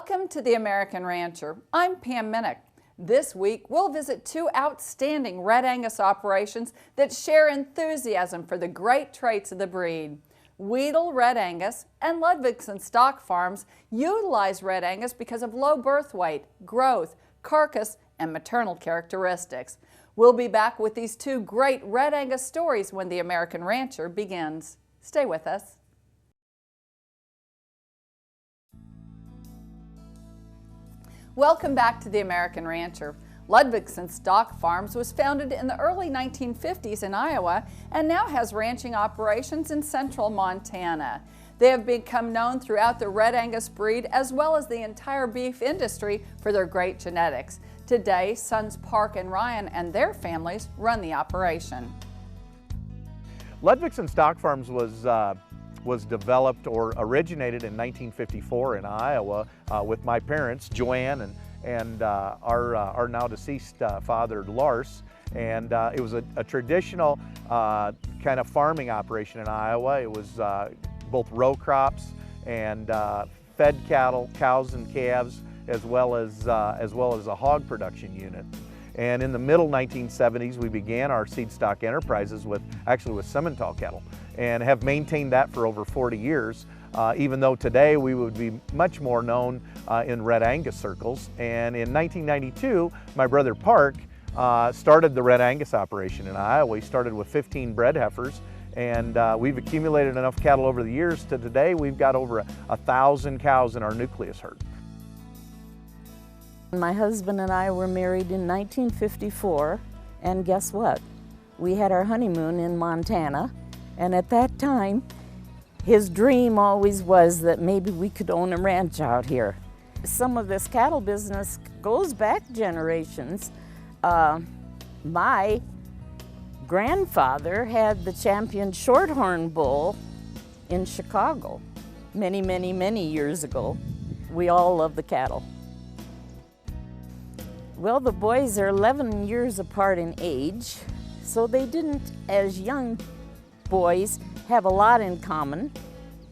Welcome to The American Rancher. I'm Pam Minnick. This week, we'll visit two outstanding Red Angus operations that share enthusiasm for the great traits of the breed. Wedel Red Angus and Ludvigson stock farms utilize Red Angus because of low birth weight, growth, carcass, and maternal characteristics. We'll be back with these two great Red Angus stories when The American Rancher begins. Stay with us. Welcome back to The American Rancher. Ludvigson Stock Farms was founded in the early 1950s in Iowa and now has ranching operations in central Montana. They have become known throughout the Red Angus breed as well as the entire beef industry for their great genetics. Today, sons Park and Ryan and their families run the operation. Ludvigson Stock Farms was developed or originated in 1954 in Iowa with my parents, Joanne and our now deceased father, Lars. And it was a traditional kind of farming operation in Iowa. It was both row crops and fed cattle, cows and calves, as well as a hog production unit. And in the middle 1970s, we began our seed stock enterprises with Simmental cattle, and have maintained that for over 40 years, even though today we would be much more known in Red Angus circles. And in 1992, my brother Park started the Red Angus operation in Iowa. We started with 15 bred heifers, and we've accumulated enough cattle over the years to today we've got over 1,000 cows in our nucleus herd. My husband and I were married in 1954, and guess what? We had our honeymoon in Montana, and at that time, his dream always was that maybe we could own a ranch out here. Some of this cattle business goes back generations. My grandfather had the champion Shorthorn bull in Chicago many, many, many years ago. We all love the cattle. Well, the boys are 11 years apart in age, so they didn't, as young boys, have a lot in common.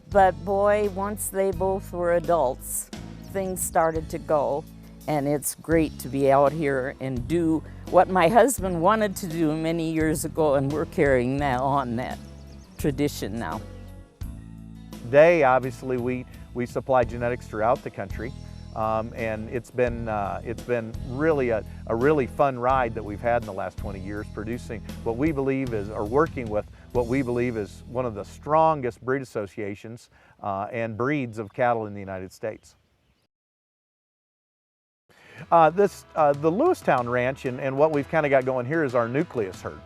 But boy, once they both were adults, things started to go, and it's great to be out here and do what my husband wanted to do many years ago, and we're carrying on that tradition now. Today, obviously, we supply genetics throughout the country. And it's been really a really fun ride that we've had in the last 20 years, producing what we believe is, or working with what we believe is one of the strongest breed associations and breeds of cattle in the United States. The Lewistown Ranch and what we've kind of got going here is our nucleus herd.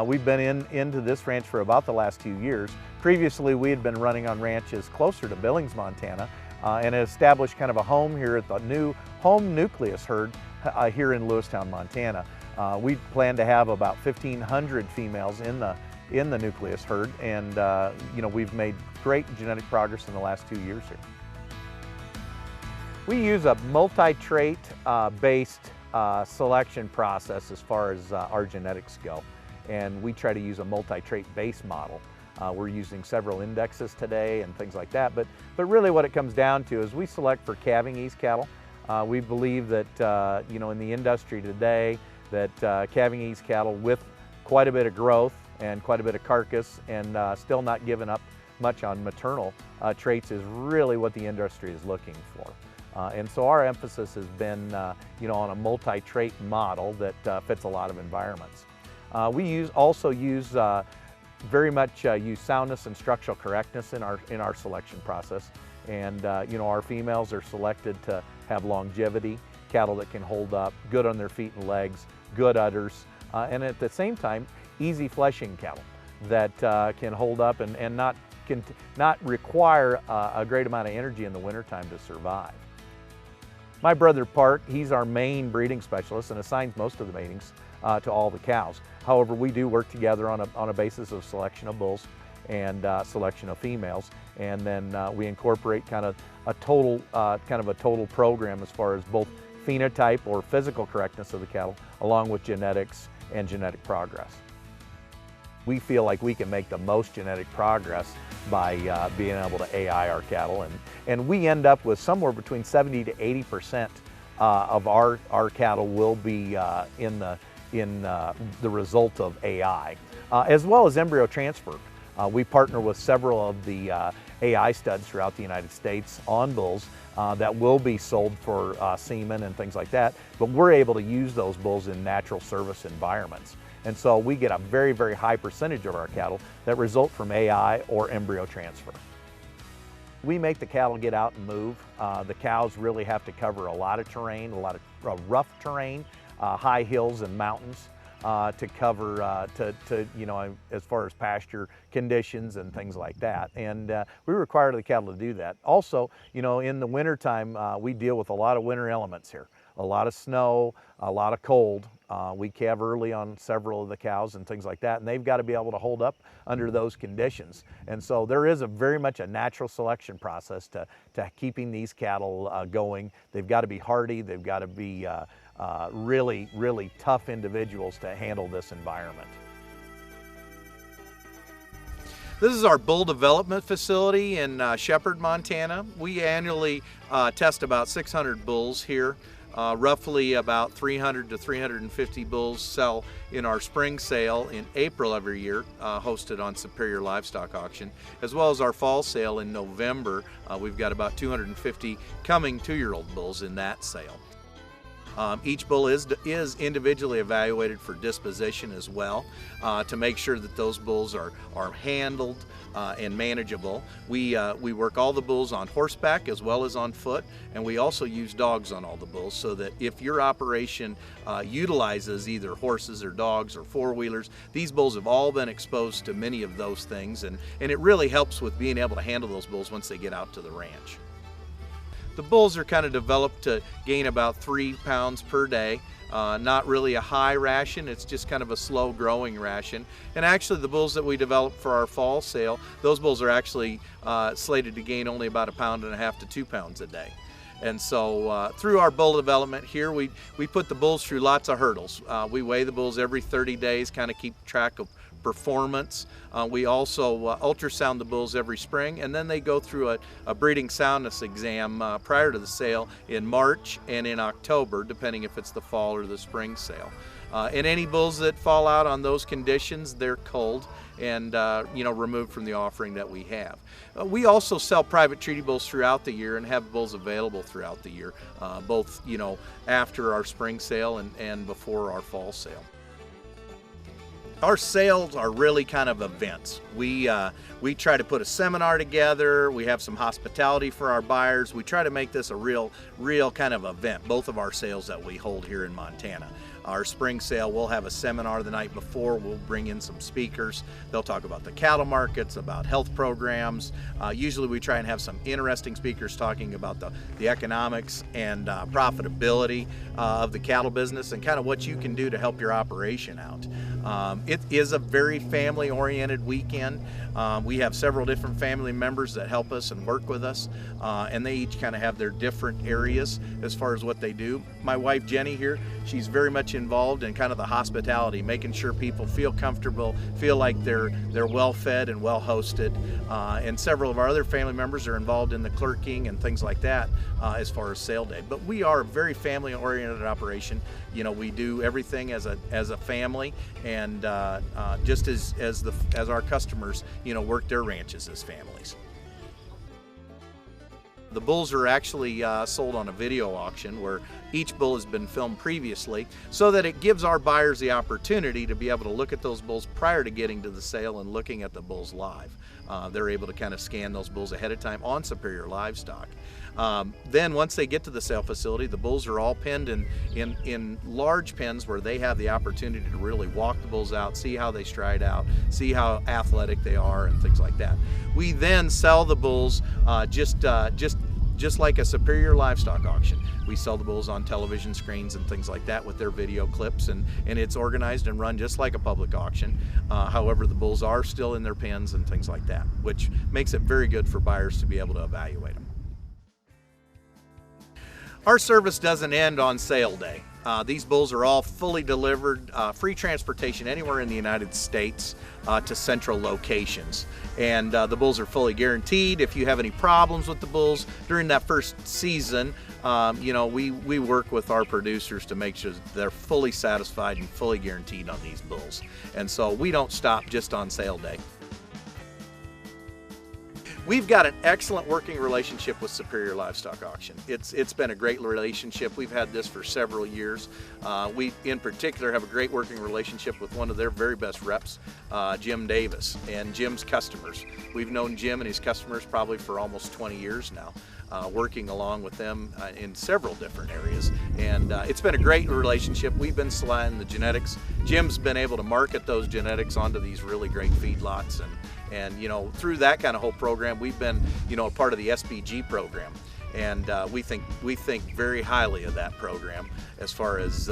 We've been into this ranch for about the last 2 years. Previously, we had been running on ranches closer to Billings, Montana, and established kind of a home here at the new home nucleus herd here in Lewistown, Montana. We plan to have about 1,500 females in the nucleus herd, and you know, we've made great genetic progress in the last 2 years here. We use a multi-trait based selection process as far as our genetics go, and we try to use a multi-trait base model. We're using several indexes today and things like that, but really what it comes down to is we select for calving ease cattle. We believe that you know, in the industry today, that calving ease cattle with quite a bit of growth and quite a bit of carcass and still not giving up much on maternal traits is really what the industry is looking for. And so our emphasis has been you know, on a multi-trait model that fits a lot of environments. We also use very much use soundness and structural correctness in our selection process, and you know, our females are selected to have longevity, cattle that can hold up, good on their feet and legs, good udders, and at the same time easy fleshing cattle that can hold up and not require a great amount of energy in the wintertime to survive. My brother Park, he's our main breeding specialist and assigns most of the matings to all the cows. However, we do work together on a basis of selection of bulls and selection of females, and then we incorporate kind of a total program as far as both phenotype or physical correctness of the cattle, along with genetics and genetic progress. We feel like we can make the most genetic progress by being able to AI our cattle, and we end up with somewhere between 70 to 80% of our cattle will be in the result of AI, as well as embryo transfer. We partner with several of the AI studs throughout the United States on bulls that will be sold for semen and things like that, but we're able to use those bulls in natural service environments. And so we get a very, very high percentage of our cattle that result from AI or embryo transfer. We make the cattle get out and move. The cows really have to cover a lot of terrain, a lot of rough terrain, high hills and mountains to cover, you know, as far as pasture conditions and things like that. And we require the cattle to do that. Also, you know, in the wintertime, we deal with a lot of winter elements here. A lot of snow, a lot of cold. We calve early on several of the cows and things like that, and they've got to be able to hold up under those conditions. And so there is very much a natural selection process to keeping these cattle going. They've got to be hardy, they've got to be really, really tough individuals to handle this environment. This is our bull development facility in Shepherd, Montana. We annually test about 600 bulls here. Roughly about 300 to 350 bulls sell in our spring sale in April every year, hosted on Superior Livestock Auction, as well as our fall sale in November. We've got about 250 coming 2-year-old bulls in that sale. Each bull is individually evaluated for disposition as well, to make sure that those bulls are handled and manageable. We work all the bulls on horseback as well as on foot, and we also use dogs on all the bulls, so that if your operation utilizes either horses or dogs or four-wheelers, these bulls have all been exposed to many of those things, and it really helps with being able to handle those bulls once they get out to the ranch. The bulls are kind of developed to gain about 3 pounds per day. Not really a high ration, it's just kind of a slow growing ration. And actually the bulls that we developed for our fall sale, those bulls are actually slated to gain only about 1.5 pounds to 2 pounds a day. And so through our bull development here, we put the bulls through lots of hurdles. We weigh the bulls every 30 days, kind of keep track of performance. We also ultrasound the bulls every spring, and then they go through a breeding soundness exam prior to the sale in March and in October, depending if it's the fall or the spring sale. And any bulls that fall out on those conditions, they're culled and you know, removed from the offering that we have. We also sell private treaty bulls throughout the year and have bulls available throughout the year, both, you know, after our spring sale and before our fall sale. Our sales are really kind of events. We try to put a seminar together. We have some hospitality for our buyers. We try to make this a real kind of event, both of our sales that we hold here in Montana. Our spring sale, we'll have a seminar the night before. We'll bring in some speakers. They'll talk about the cattle markets, about health programs. Usually we try and have some interesting speakers talking about the economics and profitability of the cattle business and kind of what you can do to help your operation out. It is a very family-oriented weekend. We have several different family members that help us and work with us, and they each kind of have their different areas as far as what they do. My wife Jenny here, she's very much involved in kind of the hospitality, making sure people feel comfortable, feel like they're well fed and well hosted. And several of our other family members are involved in the clerking and things like that as far as sale day. But we are a very family-oriented operation. You know, we do everything as a family, and just as our customers, you know, work their ranches as families. The bulls are actually sold on a video auction where each bull has been filmed previously, so that it gives our buyers the opportunity to be able to look at those bulls prior to getting to the sale and looking at the bulls live. They're able to kind of scan those bulls ahead of time on Superior Livestock. Then once they get to the sale facility, the bulls are all penned in large pens where they have the opportunity to really walk the bulls out, see how they stride out, see how athletic they are, and things like that. We then sell the bulls just like a Superior Livestock auction. We sell the bulls on television screens and things like that with their video clips, and it's organized and run just like a public auction. However, the bulls are still in their pens and things like that, which makes it very good for buyers to be able to evaluate them. Our service doesn't end on sale day. These bulls are all fully delivered, free transportation anywhere in the United States to central locations. And the bulls are fully guaranteed. If you have any problems with the bulls during that first season, you know, we work with our producers to make sure they're fully satisfied and fully guaranteed on these bulls. And so we don't stop just on sale day. We've got an excellent working relationship with Superior Livestock Auction. It's been a great relationship. We've had this for several years. We, in particular, have a great working relationship with one of their very best reps, Jim Davis, and Jim's customers. We've known Jim and his customers probably for almost 20 years now, working along with them in several different areas. And it's been a great relationship. We've been selecting the genetics. Jim's been able to market those genetics onto these really great feedlots, and you know, through that kind of whole program, we've been, you know, a part of the SPG program, and we think very highly of that program. As far as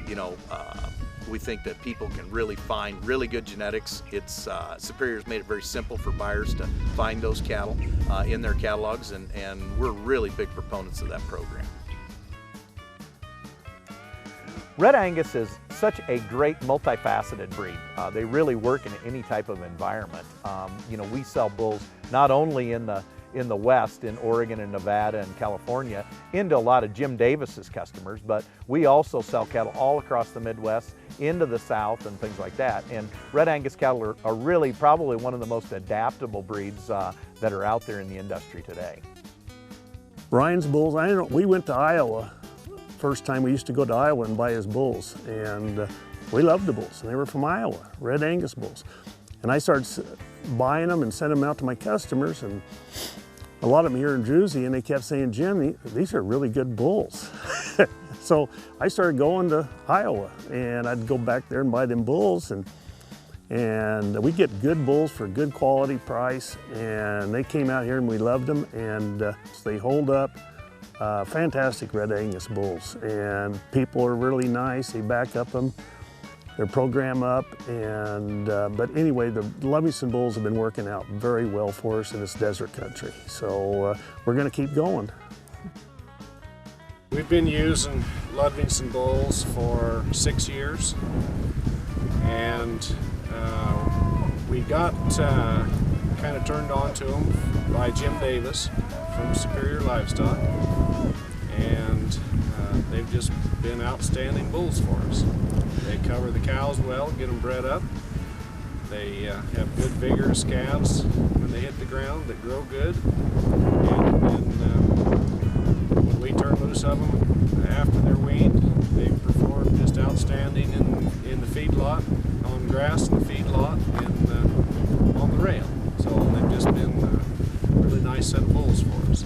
you know, we think that people can really find really good genetics. It's Superior's made it very simple for buyers to find those cattle in their catalogs, and we're really big proponents of that program. Red Angus is such a great multifaceted breed. They really work in any type of environment. You know, we sell bulls not only in the West, in Oregon and Nevada and California, into a lot of Jim Davis's customers, but we also sell cattle all across the Midwest, into the South and things like that. And Red Angus cattle are really probably one of the most adaptable breeds that are out there in the industry today. Ryan's bulls, we went to Iowa. First time we used to go to Iowa and buy his bulls, and we loved the bulls, and they were from Iowa, Red Angus bulls. And I started buying them and sending them out to my customers, and a lot of them here in Jersey, and they kept saying, Jim, these are really good bulls. So I started going to Iowa, and I'd go back there and buy them bulls, and we get good bulls for a good quality price, and they came out here and we loved them, and so they hold up. Fantastic Red Angus bulls, and people are really nice. They back up them, their program up, and but anyway, the Ludvigson bulls have been working out very well for us in this desert country. So we're going to keep going. We've been using Ludvigson bulls for 6 years, and we got kind of turned on to them by Jim Davis from Superior Livestock, and they've just been outstanding bulls for us. They cover the cows well, get them bred up. They have good vigorous calves when they hit the ground that grow good, and when we turn loose of them after they're weaned, they perform just outstanding in the feedlot, on grass in the feedlot, and on the rail. So they've just been a really nice set of bulls for us.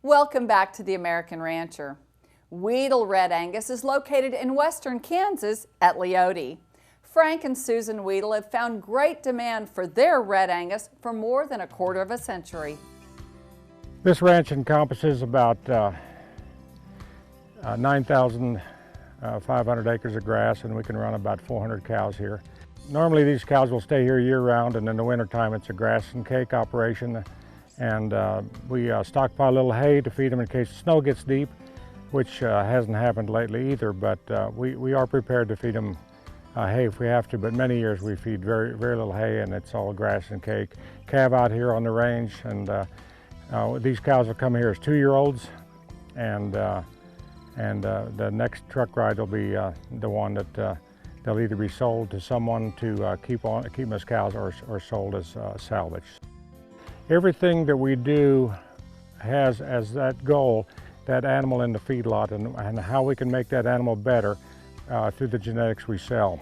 Welcome back to the American Rancher. Wedel Red Angus is located in western Kansas at Leote. Frank and Susan Wedel have found great demand for their Red Angus for more than a quarter of a century. This ranch encompasses about 9,500 acres of grass, and we can run about 400 cows here. Normally these cows will stay here year-round, and in the wintertime it's a grass and cake operation. And we stockpile a little hay to feed them in case the snow gets deep, which hasn't happened lately either, but we are prepared to feed them hay if we have to, but many years we feed very little hay, and it's all grass and cake. Calve out here on the range, and these cows will come here as 2-year-olds, and the next truck ride will be the one that they'll either be sold to someone to keep them as cows or sold as salvage. Everything that we do has as that goal that animal in the feedlot, and how we can make that animal better through the genetics we sell.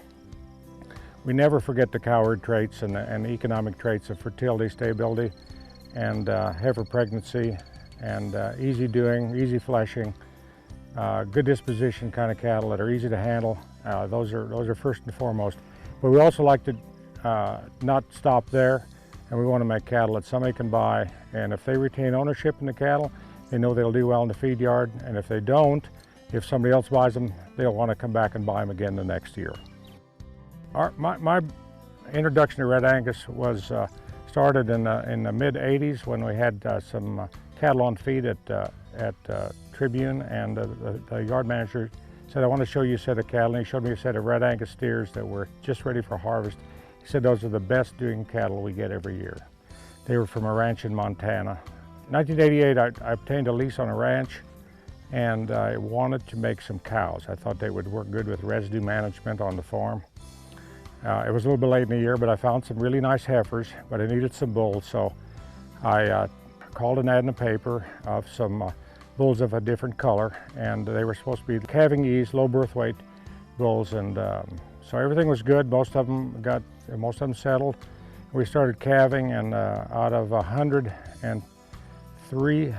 We never forget the cow herd traits and the economic traits of fertility, stability, and heifer pregnancy, and easy doing, easy fleshing, good disposition kind of cattle that are easy to handle. Those are first and foremost. But we also like to not stop there. And we want to make cattle that somebody can buy, and if they retain ownership in the cattle, they know they'll do well in the feed yard, and if they don't, if somebody else buys them, they'll want to come back and buy them again the next year. My introduction to Red Angus was Started in the mid-'80s when we had some cattle on feed at Tribune, and the yard manager said, "I want to show you a set of cattle," and he showed me a set of red Angus steers that were just ready for harvest. He said those are the best doing cattle we get every year. They were from a ranch in Montana. In 1988, I obtained a lease on a ranch, and I wanted to make some cows. I thought they would work good with residue management on the farm. It was a little bit late in the year, but I found some really nice heifers, but I needed some bulls, so I called an ad in the paper of some bulls of a different color, and they were supposed to be calving ease, low birth weight bulls, and so everything was good. Most of them settled. We started calving, and out of 103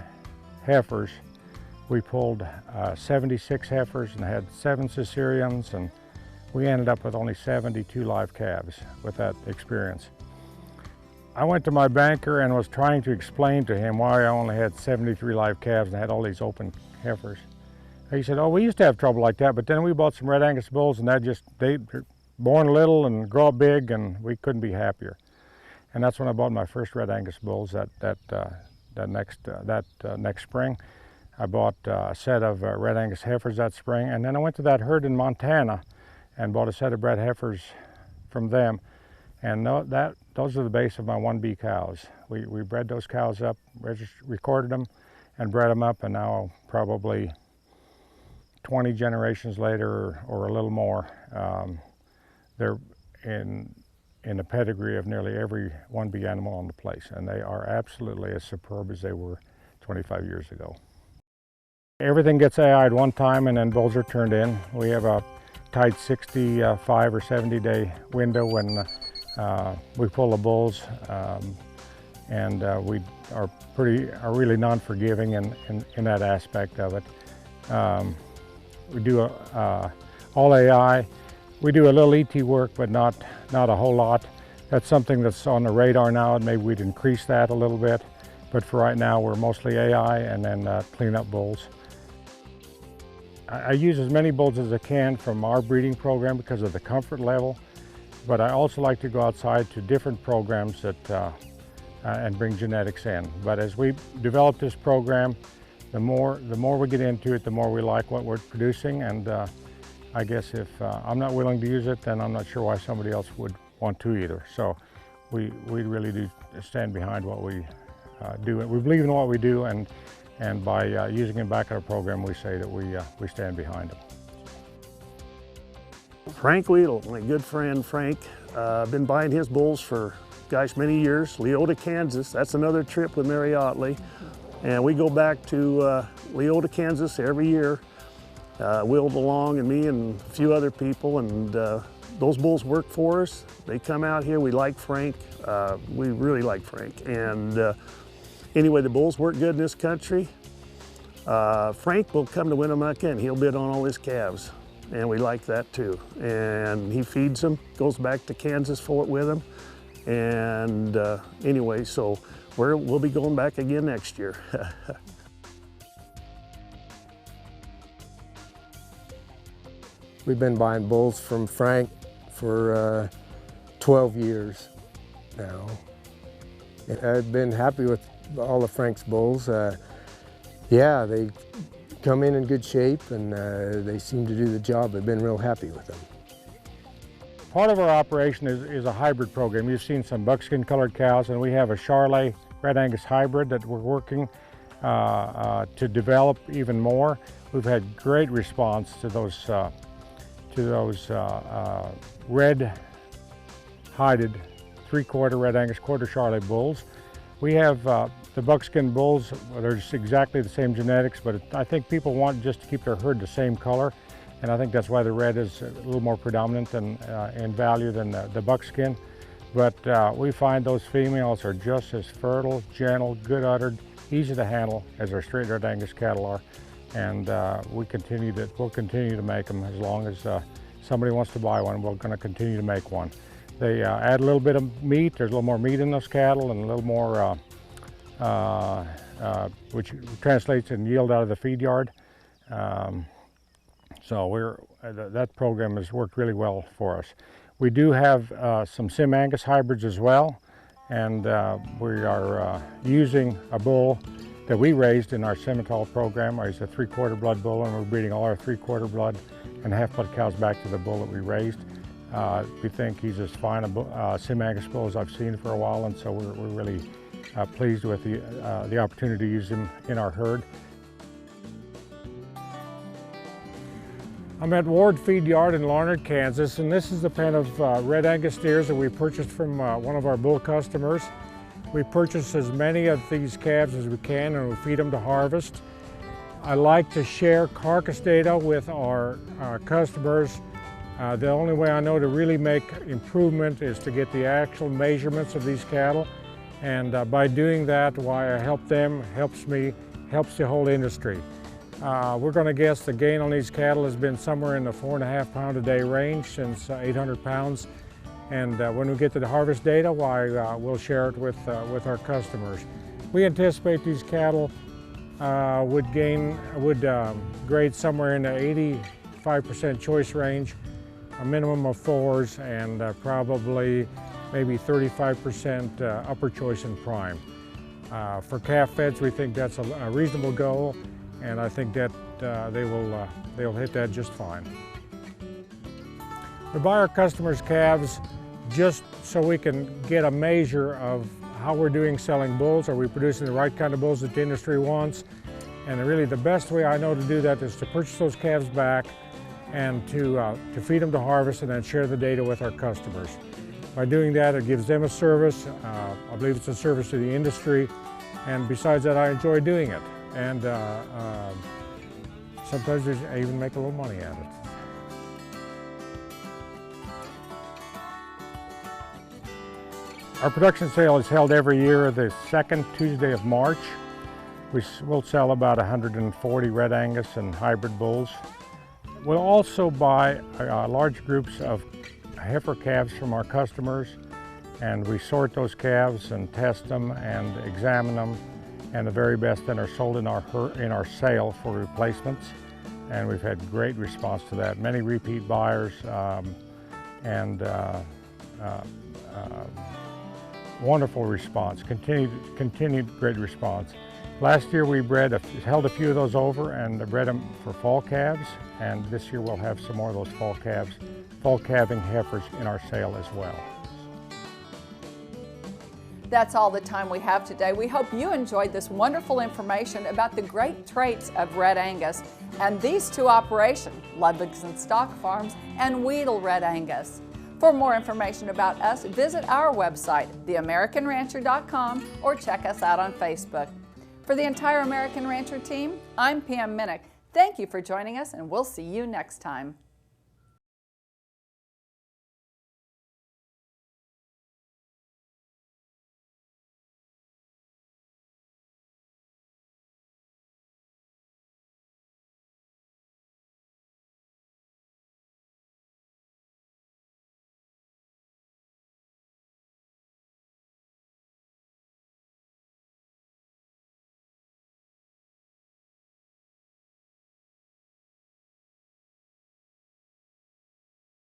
heifers, we pulled 76 heifers and had 7 cesareans, and we ended up with only 72 live calves with that experience. I went to my banker and was trying to explain to him why I only had 73 live calves and had all these open heifers. He said, "Oh, we used to have trouble like that, but then we bought some red Angus bulls, and they born little and grow up big, and we couldn't be happier." And that's when I bought my first red Angus bulls that next spring. I bought a set of red Angus heifers that spring, and then I went to that herd in Montana and bought a set of bred heifers from them. And those are the base of my 1B cows. We bred those cows up, recorded them, and bred them up, and now probably 20 generations later or a little more, they're in the pedigree of nearly every 1B animal on the place, and they are absolutely as superb as they were 25 years ago. Everything gets AI'd one time, and then bulls are turned in. We have a tight 65 or 70 day window when we pull the bulls, and we are really non-forgiving in that aspect of it. We do all AI. We do a little ET work, but not a whole lot. That's something that's on the radar now, and maybe we'd increase that a little bit. But for right now, we're mostly AI and then clean up bulls. I use as many bulls as I can from our breeding program because of the comfort level, but I also like to go outside to different programs and bring genetics in. But as we develop this program, the more we get into it, the more we like what we're producing, and I guess if I'm not willing to use it, then I'm not sure why somebody else would want to either. So we really do stand behind what we do. We believe in what we do, and by using it back in our program, we say that we stand behind it. Frank Wedel, my good friend Frank. I've been buying his bulls for, gosh, many years. Leota, Kansas, that's another trip with Mary Otley. And we go back to Leota, Kansas every year. Will DeLong and me and a few other people, and those bulls work for us. They come out here, we like Frank. We really like Frank. And anyway, the bulls work good in this country. Frank will come to Winnemucca and he'll bid on all his calves, and we like that too. And he feeds them, goes back to Kansas for it with them. And anyway, so we'll be going back again next year. We've been buying bulls from Frank for 12 years now. I've been happy with all of Frank's bulls. Yeah, they come in good shape, and they seem to do the job. I've been real happy with them. Part of our operation is a hybrid program. You've seen some buckskin colored cows, and we have a Charolais Red Angus hybrid that we're working to develop even more. We've had great response to those red-hided 3/4 Red Angus, quarter Charolais bulls. We have the buckskin bulls. They're just exactly the same genetics, but I think people want just to keep their herd the same color, and I think that's why the red is a little more predominant in value than the buckskin. But we find those females are just as fertile, gentle, good-uddered, easy to handle as our straight Red Angus cattle are, and we'll continue to make them as long as somebody wants to buy one. We're going to continue to make one. They add a little bit of meat. There's a little more meat in those cattle, and a little more, which translates in yield out of the feed yard. So that program has worked really well for us. We do have some Sim Angus hybrids as well, And we are using a bull that we raised in our Simmental program. He's a 3/4 blood bull, and we're breeding all our 3/4 blood and half blood cows back to the bull that we raised. We think he's as fine a Sim Angus bull as I've seen for a while, and so we're really pleased with the opportunity to use him in our herd. I'm at Ward Feed Yard in Larned, Kansas, and this is the pen of Red Angus steers that we purchased from one of our bull customers. We purchase as many of these calves as we can, and we feed them to harvest. I like to share carcass data with our customers. The only way I know to really make improvement is to get the actual measurements of these cattle, and by doing that, why I help them, helps me, helps the whole industry. We're going to guess the gain on these cattle has been somewhere in the 4.5 pound a day range since 800 pounds. And when we get to the harvest data, why we'll share it with our customers. We anticipate these cattle would grade somewhere in the 85% choice range, a minimum of 4s, and probably maybe 35% upper choice and prime. For calf feds, we think that's a reasonable goal, and I think that they'll hit that just fine. We buy our customers' calves just so we can get a measure of how we're doing selling bulls. Are we producing the right kind of bulls that the industry wants? And really the best way I know to do that is to purchase those calves back and to feed them to harvest and then share the data with our customers. By doing that, it gives them a service. I believe it's a service to the industry, and besides that, I enjoy doing it. And sometimes I even make a little money at it. Our production sale is held every year the second Tuesday of March. We'll sell about 140 Red Angus and hybrid bulls. We'll also buy large groups of heifer calves from our customers, and we sort those calves and test them and examine them, and the very best then are sold in our sale for replacements. And we've had great response to that. Many repeat buyers and wonderful response, continued great response. Last year we held a few of those over and bred them for fall calves, and this year we'll have some more of those fall calving heifers in our sale as well. That's all the time we have today. We hope you enjoyed this wonderful information about the great traits of Red Angus and these two operations, Ludvigson Stock Farms and Wedel Red Angus. For more information about us, visit our website, theamericanrancher.com, or check us out on Facebook. For the entire American Rancher team, I'm Pam Minnick. Thank you for joining us, and we'll see you next time.